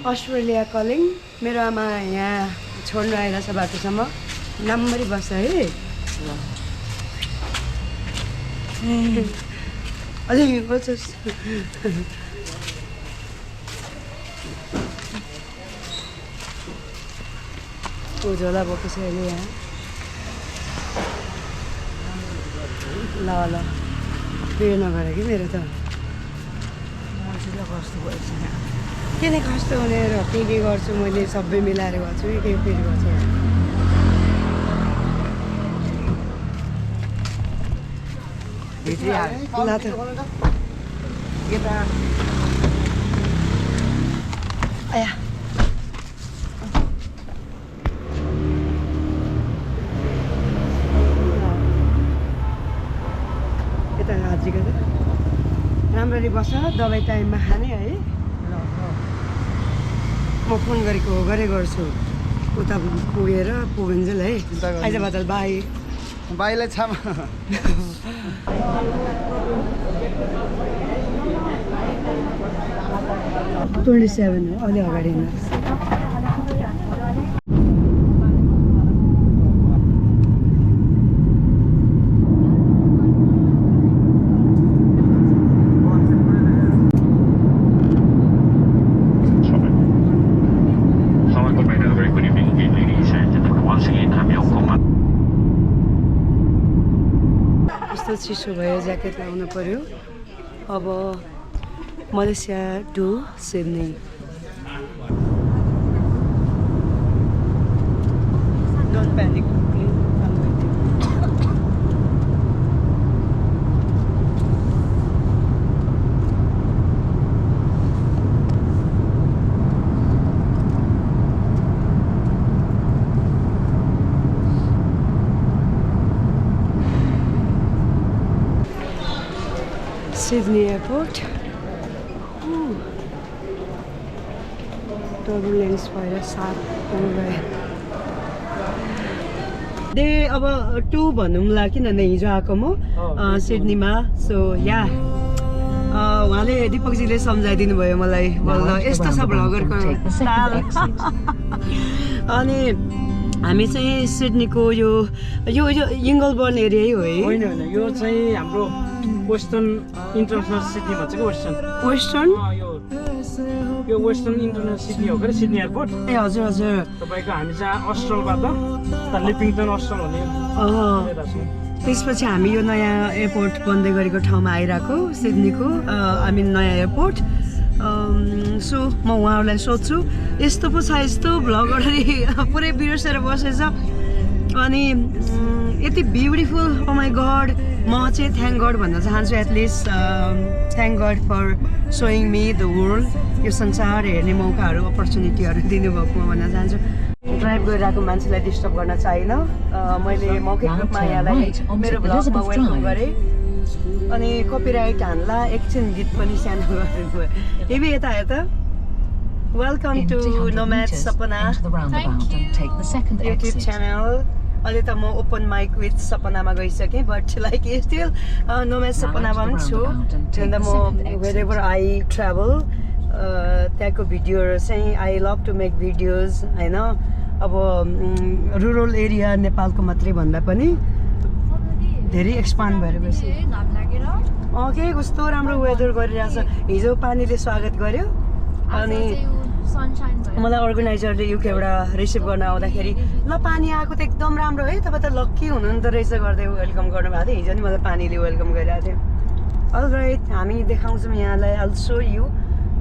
Australia calling मेरो आमा यहाँ छोड्नु आइरहेछ बाटोसम्म राम्ररी बस्छ है अलि बस्छस् झोला बोकेको छ अहिले यहाँ ल ल बिहे नगर कि मेरो त कस्तो भएछ किन कस्तो हुने र के गर्छु मैले सबै मिलाएर गर्छु के फेरि गर्छु भित्री ल त आया यता हाजी गरेर राम्ररी बस्छ दबाई टाइममा खाने है म फोन गरेको गरे गर्छु उता पुगेर पुगुन्जेल है आइज बदल बाई बाईलाई छाम 27 हो अलि अगाडि हिँड्नुहोस् चिसो भयो ज्याकेट लाउनु पर्यो अब Malaysia to Sydney don't panic Sydney Airport. Turbulence भएर 7 गए डे अब 2 भनौँला किनभने हिजो आएको म सिडनीमा सो या उहाँले दिपकजीले सम्झाइदिनु भयो मलाई बल्ल यस्तो छ भ्लगरको स्टाइल अनि हामी चाहिँ सिडनीको यो यिङ्गलबर्न एरिया हो है होइन यो चाहिँ हाम्रो वेस्टर्न इन्टरनेसनल सिडनी भन्छ कि वेस्टर्न यो वेस्टर्न इन्टरनेसनल सिडनी हो कि सिडनी एयरपोर्ट ए हजुर हजुर तपाईँको हामी चाहिँ अस्ट्रलबाट लिपिङटन अस्ट्रल हुने त्यसपछि हामी यो नयाँ एयरपोर्ट बन्दै गरेको ठाउँमा आइरहेको सिडनीको हामी नयाँ एयरपोर्ट सो म उहाँहरूलाई सोध्छु यस्तो पो छ यस्तो भ्लगरले पुरै बिर्सेर बसेछ अनि यति ब्युटिफुल ओ माई गड म चाहिँ थ्याङ्क गड भन्न चाहन्छु at least thank God for showing me the world यो संसार हेर्ने मौकाहरू अपर्च्युनिटीहरू दिनुभएको म भन्न चाहन्छु ड्राइभ गरिरहेको मान्छेलाई डिस्टर्ब गर्न चाहिनँ मैले मौखिक रूपमा यहाँलाई मेरो भ्लगमा वेलकम गरेँ अनि कपिराइट हान्ला एकछिन गीत पनि सानो गरिदिनु भयो हेबी यता हेर welcome to nomad Sapna YouTube channel अहिले त म ओपन माइक विथ सपनामा गइसकेँ बट लाइक स्टिल नोम्याड सपनामा पनि छु अन्त म वेयरएभर आई ट्राभल त्यहाँको भिडियोहरू चाहिँ I love to make videos होइन अब रुरल एरिया नेपालको मात्रै भन्दा पनि धेरै एक्सपान्ड भएर गएछ के कस्तो राम्रो वेदर गरिरहेछ हिजो पानीले स्वागत गर्यो अनि मलाई अर्गनाइजरले युकेबाट रिसिभ गर्न आउँदाखेरि ल पानी आएको त एकदम राम्रो है तपाईँ त लक्की हुनुहुँदो रहेछ गर्दै वेलकम गर्नुभएको थियो हिजो नि मलाई पानीले वेलकम गरिरहेको थियो अलराइट हामी देखाउँछौँ यहाँलाई अल सो यु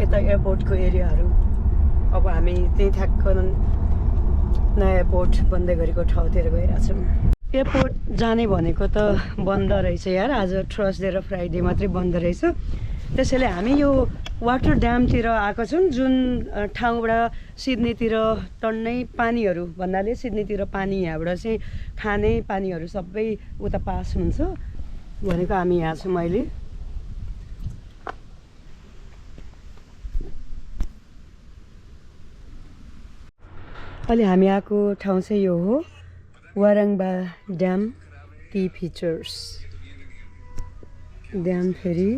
यता एयरपोर्टको एरियाहरू अब हामी त्यही ठ्याक्क नयाँ एयरपोर्ट बन्दै गरेको ठाउँतिर गइरहेछौँ एयरपोर्ट जाने भनेको त बन्द रहेछ यार आज थर्सडे र फ्राइडे मात्रै बन्द रहेछ त्यसैले हामी यो वाटर ड्यामतिर आएको छौँ जुन ठाउँबाट सिडनीतिर टन्नै पानीहरू भन्नाले सिडनीतिर पानी यहाँबाट चाहिँ खाने पानीहरू सबै उता पास हुन्छ भनेको हामी यहाँ छौँ अहिले अहिले हामी आएको ठाउँ चाहिँ यो हो वारङ्बा ड्याम टी फिचर्स ड्याम फेरि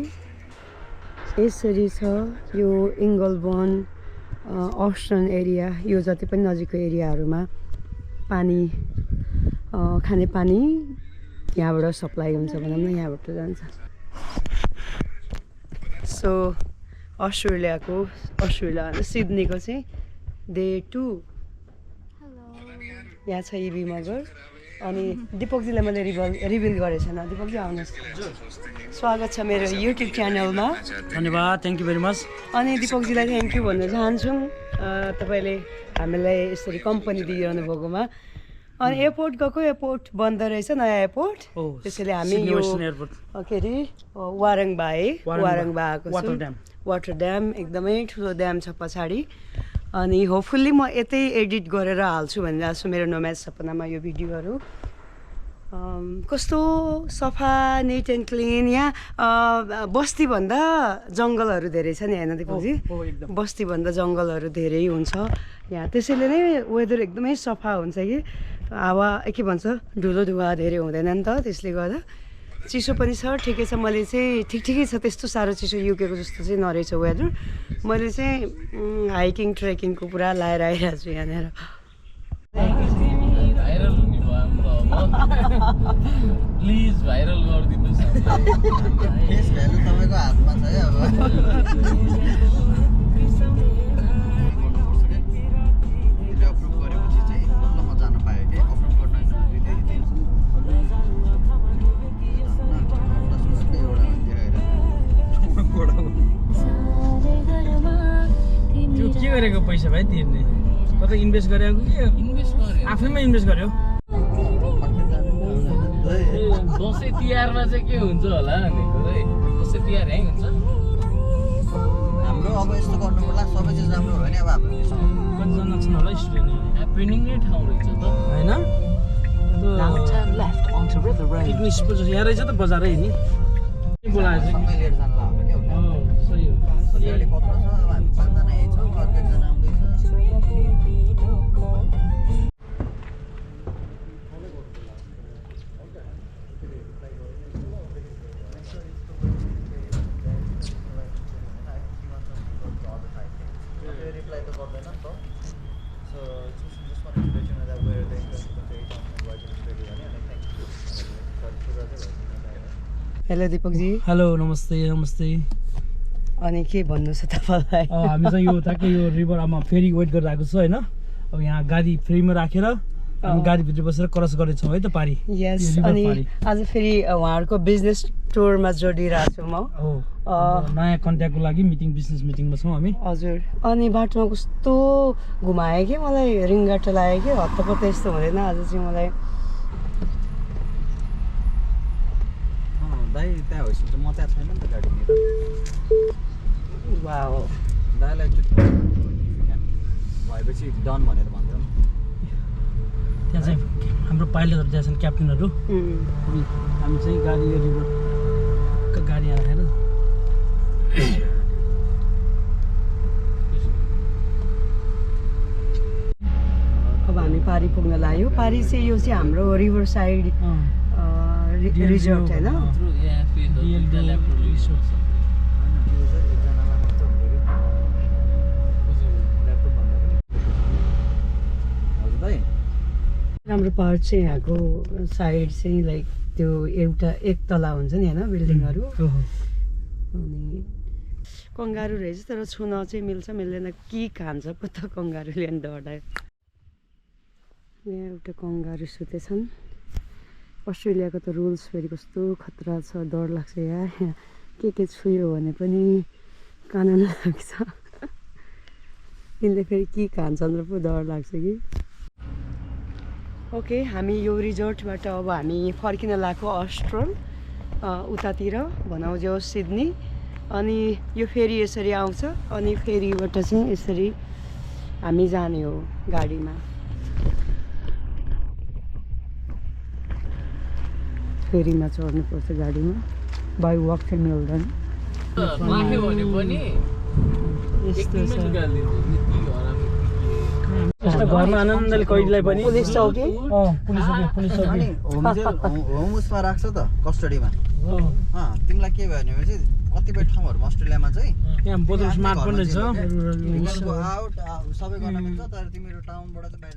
यसरी छ यो इङ्गलबर्न अस्टर्न एरिया यो जति पनि नजिकको एरियाहरूमा पानी खाने पानी यहाँबाट सप्लाई हुन्छ भनौँ न यहाँबाट जान्छ सो अस्ट्रेलिया सिडनीको चाहिँ डे 2 यहाँ छ इबी मगर अनि दिपकजीलाई मैले रिभिल गरेको छैन दिपकजी आउनुहोस् स्वागत छ मेरो युट्युब च्यानलमा धन्यवाद थ्याङ्क यू भेरी मच अनि दिपकजीलाई थ्याङ्क यू भन्न चाहन्छौँ तपाईँले हामीलाई यसरी कम्पनी दिइरहनु भएकोमा अनि एयरपोर्ट गएको एयरपोर्ट बन्द रहेछ नयाँ एयरपोर्ट त्यसैले हामी यो के अरे वारङबा आएको वाटर ड्याम एकदमै ठुलो ड्याम छ पछाडि अनि होपफुल्ली म यतै एडिट गरेर हाल्छु भनेर आएको छु मेरो नोम्याड सपनामा यो भिडियोहरू कस्तो सफा निट एन्ड क्लिन यहाँ बस्तीभन्दा जङ्गलहरू धेरै छ नि होइन दिपकजी बस्तीभन्दा जङ्गलहरू धेरै हुन्छ यहाँ त्यसैले नै वेदर एकदमै सफा हुन्छ कि हावा के भन्छ धुलो धुवा धेरै हुँदैन नि त त्यसले गर्दा चिसो पनि छ ठिकै छ मैले चाहिँ ठिकै छ त्यस्तो साह्रो चिसो युकेको जस्तो चाहिँ नरहेछ वेदर मैले चाहिँ हाइकिङ ट्रेकिङको पुरा लाएर आइरहेको छु यहाँनिर प्लिज भाइरल गरिदिनुहोस् फेस भ्यालु तपाईँको हातमा छ है अब अप्रुभ गरेपछि चाहिँ बल्ल म जान पाएँ कि अप्रुभ गर्न त्यो के गरेको पैसा भाइ तिर्ने कतै इन्भेस्ट गरेको कि इन्भेस्ट गरे आफैमा इन्भेस्ट गर्यो दसैँ तिहारमा चाहिँ के हुन्छ होला भनेको है दसैँ तिहार यहीँ हुन्छ हाम्रो अब यस्तो गर्नु पर्ला सबै चिज राम्रो भयो नि अब हाम्रो कतिजना छन् होला स्टुडेन्ट ह्याप्पनिङ नै ठाउँ रहेछ त होइन पिकनिक स्पोट यहाँ रहेछ त बजारै नि बोलाएर चाहिँ सँगै लिएर जानु होला क्या सही हो गाडी कत्रो छ अब हामी 5 जना यही छौँ अर्को एकजना आउँदैछ reply त गर्दैन नि त so just wanted to let you know that we're the interest of the hello Deepakji hello नमस्ते नमस्ते अनि के भन्नु छ तपाईँलाई हामी चाहिँ यो ठ्याक्कै यो रिभरमा फेरि वेट गरेर आएको छु होइन अब यहाँ गाडी फ्रीमा राखेर हामी गाडीभित्र बसेर क्रस गरेछौँ है त पारी यस अनि आज फेरि उहाँहरूको बिजनेस टुरमा जोडिरहेको छु म नयाँ कन्ट्याक्टको लागि बिजनेस मिटिङमा छौँ हामी हजुर अनि बाटोमा कस्तो घुमायो कि मलाई रिङ्गाटो लाग्यो कि हत्तपत्त यस्तो हुँदैन आज चाहिँ मलाई दाइ त्यहाँ होइसक्छ म त्यहाँ छैन नि त गाडीतिर वाओ दाइलाई भएपछि डन भनेर भन्दैन त्यहाँ चाहिँ हाम्रो पाइलटहरू त्यहाँ छन् क्याप्टेनहरू हामी चाहिँ गाडी यो रिभरको गाडी राखेर अब हामी पारी पुग्न लाग्यो पारी चाहिँ यो चाहिँ हाम्रो रिभर साइड रिजोर्ट होइन राम्रो पार्ट चाहिँ यहाँको साइड चाहिँ लाइक त्यो एउटा एक तला हुन्छ नि होइन बिल्डिङहरू अनि कङ्गारू रहेछ तर छुन चाहिँ मिल्छ मिल्दैन के खान्छ पो त कङ्गारूले अनि डढायो यहाँ एउटा कङ्गारू सुतेछन् अस्ट्रेलियाको त रुल्स फेरि कस्तो खतरा छ डर लाग्छ यहाँ के छुयो भने पनि कानुन लाग्छ यिनले फेरि के खान्छन् र पो डर लाग्छ कि ओके हामी यो रिजोर्टबाट अब हामी फर्किन लाग्यो अस्ट्रल उतातिर भनौँ जो सिडनी अनि यो फेरि यसरी आउँछ अनि फेरिबाट चाहिँ यसरी हामी जाने हो गाडीमा फेरिमा चढ्नुपर्छ गाडीमा बाई वक चाहिँ मिल्दैन माथि भने पनि यस्तो छ यस्तो घरमा आनन्दले कहिलेलाई पनि पुलिस चौकी पुलिस चौकी होम उसमा राख्छ त कस्टडीमा तिमीलाई के भयो भने चाहिँ कतिपय ठाउँहरुमा अस्ट्रेलियामा चाहिँ यहाँ बोतल आफ्नै स्मार्ट घरमा पनि चाहिँ रहेछ के? Rural You can go out, सबै गर्न मिल्छ तर तिमीहरू टाउनबाट चाहिँ